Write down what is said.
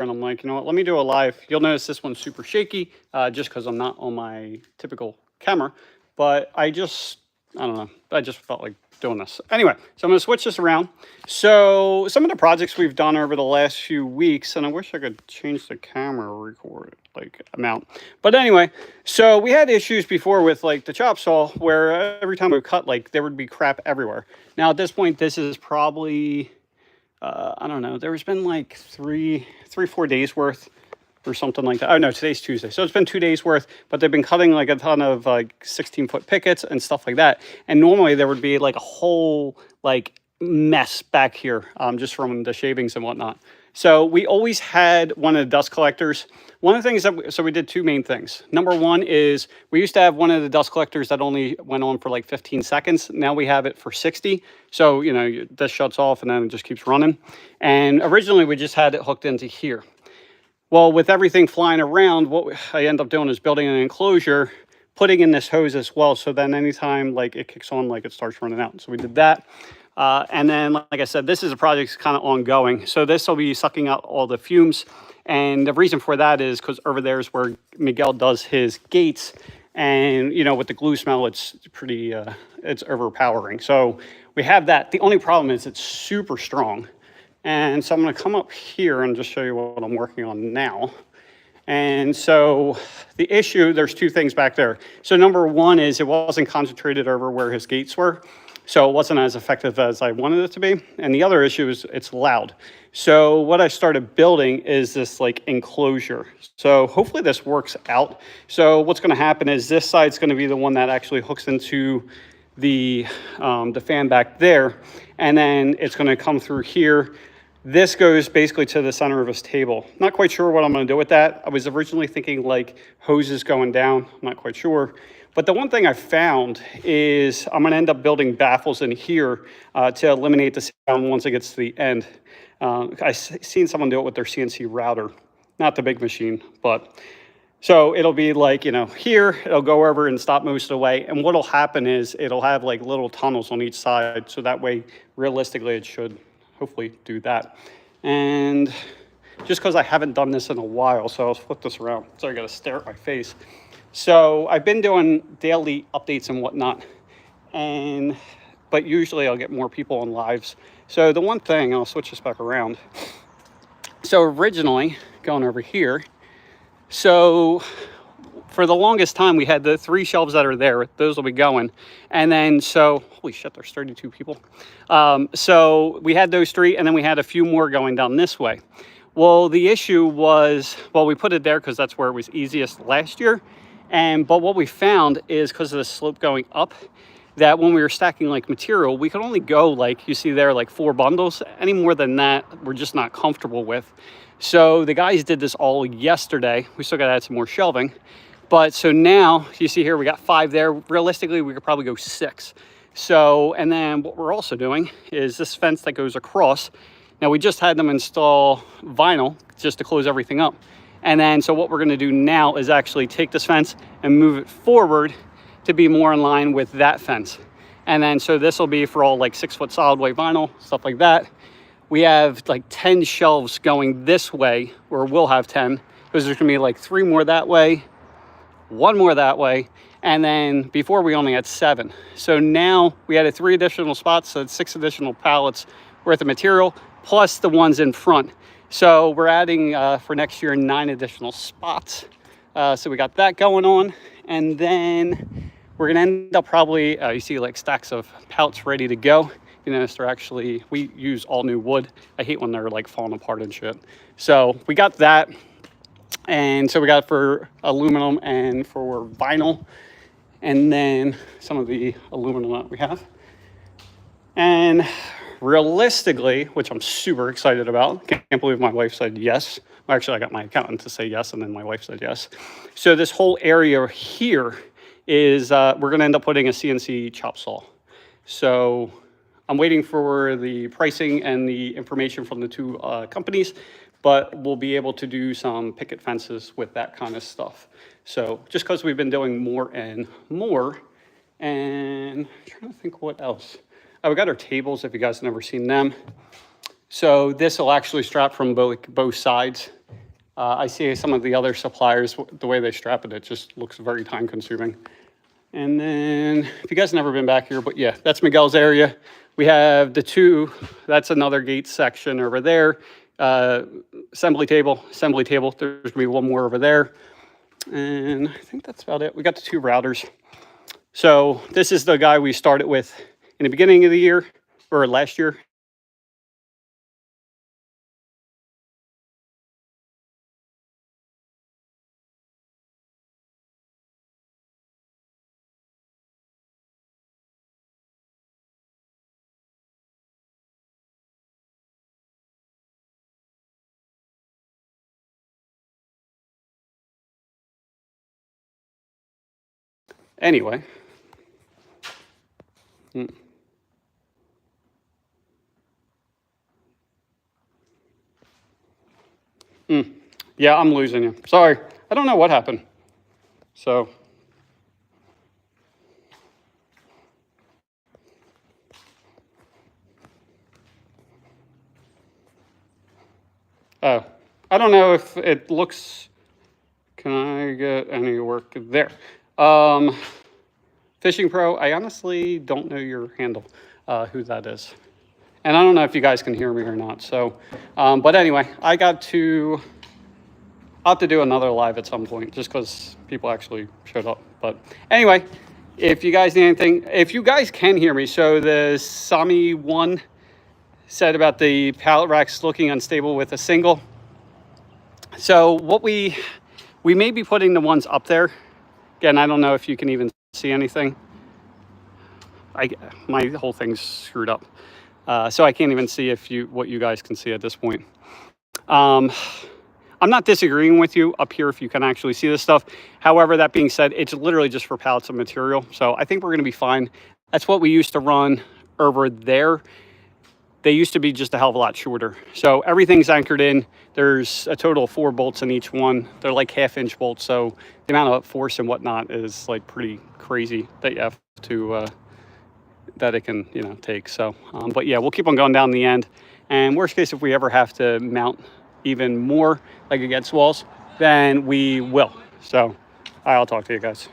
and I'm like, you know what, let me do a live. You'll notice this one's super shaky just because I'm not on my typical camera. But I don't know, I just felt like doing this. Anyway, so I'm going to switch this around. So some of the projects we've done over the last few weeks, and I wish I could change the camera record like amount. But anyway, so we had issues before with like the chop saw where every time we cut, like there would be crap everywhere. Now at this point, this is probably I don't know. There's been like 4 days worth or something like that. Oh no, today's Tuesday, so it's been 2 days worth. But they've been cutting like a ton of like 16-foot pickets and stuff like that. And normally there would be like a whole like mess back here, just from the shavings and whatnot. So we always had one of the dust collectors. One of the things so we did two main things. Number one is we used to have one of the dust collectors that only went on for like 15 seconds. Now we have it for 60. So, you know, this shuts off and then it just keeps running. And originally we just had it hooked into here. Well, with everything flying around, what I end up doing is building an enclosure, putting in this hose as well. So then anytime like it kicks on, like it starts running out. So we did that. And then, like I said, this is a project that's kind of ongoing. So this will be sucking out all the fumes. And the reason for that is because over there is where Miguel does his gates. And, you know, with the glue smell, it's pretty, it's overpowering. So we have that. The only problem is it's super strong. And so I'm going to come up here and just show you what I'm working on now. And so the issue, there's two things back there. So number one is it wasn't concentrated over where his gates were. So it wasn't as effective as I wanted it to be. And the other issue is it's loud. So what I started building is this like enclosure. So hopefully this works out. So what's going to happen is this side's going to be the one that actually hooks into the fan back there. And then it's going to come through here. This goes basically to the center of his table. Not quite sure what I'm going to do with that. I was originally thinking like hoses going down. I'm not quite sure. But the one thing I found is I'm going to end up building baffles in here to eliminate the sound once it gets to the end. I've seen someone do it with their CNC router. Not the big machine, but... So it'll be like, you know, here, it'll go over and stop most of the way. And what'll happen is it'll have like little tunnels on each side. So that way, realistically, it should hopefully do that. And just because I haven't done this in a while, so I'll flip this around. So I got to stare at my face. So I've been doing daily updates and whatnot, but usually I'll get more people on lives. So the one thing, I'll switch this back around. So originally, going over here, so for the longest time, we had the 3 shelves that are there. Those will be going. And then, so, holy shit, there's 32 people. So we had those 3, and then we had a few more going down this way. Well, the issue was, well, we put it there because that's where it was easiest last year. But what we found is because of the slope going up, that when we were stacking like material, we could only go like, you see there, like 4 bundles. Any more than that, we're just not comfortable with. So the guys did this all yesterday. We still got to add some more shelving. But so now, you see here, we got 5 there. Realistically, we could probably go 6. So, and then what we're also doing is this fence that goes across. Now, we just had them install vinyl just to close everything up. And then, so what we're going to do now is actually take this fence and move it forward to be more in line with that fence. And then, so this will be for all like 6-foot solid weight vinyl, stuff like that. We have like 10 shelves going this way, or we'll have 10, because there's going to be like 3 more that way, 1 more that way. And then before we only had 7. So now we added 3 additional spots, so it's 6 additional pallets worth of material, plus the ones in front. So we're adding for next year 9 additional spots. So we got that going on. And then we're gonna end up probably, you see like stacks of pallets ready to go. You notice they're actually, we use all new wood. I hate when they're like falling apart and shit. So we got that. And so we got it for aluminum and for vinyl. And then some of the aluminum that we have. And realistically, which I'm super excited about, can't believe my wife said yes. Well, actually, I got my accountant to say yes, and then my wife said yes. So this whole area here is, we're going to end up putting a CNC chop saw. So I'm waiting for the pricing and the information from the 2 companies, but we'll be able to do some picket fences with that kind of stuff. So just because we've been doing more and more, and I'm trying to think what else. We got our tables, if you guys have never seen them. So this will actually strap from both sides. I see some of the other suppliers, the way they strap it, it just looks very time consuming. And then, if you guys have never been back here, but yeah, that's Miguel's area. We have the two, that's another gate section over there. Assembly table. There's gonna be one more over there. And I think that's about it. We got the two routers. So this is the guy we started with in the beginning of the year, or last year. Anyway. Yeah, I'm losing you. Sorry. I don't know what happened. So. Oh, I don't know if it looks, can I get any work there? Fishing Pro, I honestly don't know your handle, who that is. And I don't know if you guys can hear me or not. So, but anyway, I'll have to do another live at some point just because people actually showed up. But anyway, if you guys need anything, if you guys can hear me, so the Sami 1 said about the pallet racks looking unstable with a single. So what we may be putting the ones up there. Again, I don't know if you can even see anything. My whole thing's screwed up. So I can't even see what you guys can see at this point. I'm not disagreeing with you up here if you can actually see this stuff. However, that being said, it's literally just for pallets of material. So I think we're gonna be fine. That's what we used to run over there. They used to be just a hell of a lot shorter. So everything's anchored in. There's a total of 4 bolts in each one. They're like 1/2-inch bolts. So the amount of force and whatnot is like pretty crazy that you have to, that it can, take. So, but yeah, we'll keep on going down the end. And worst case, if we ever have to mount even more like against walls, then we will. So I'll talk to you guys.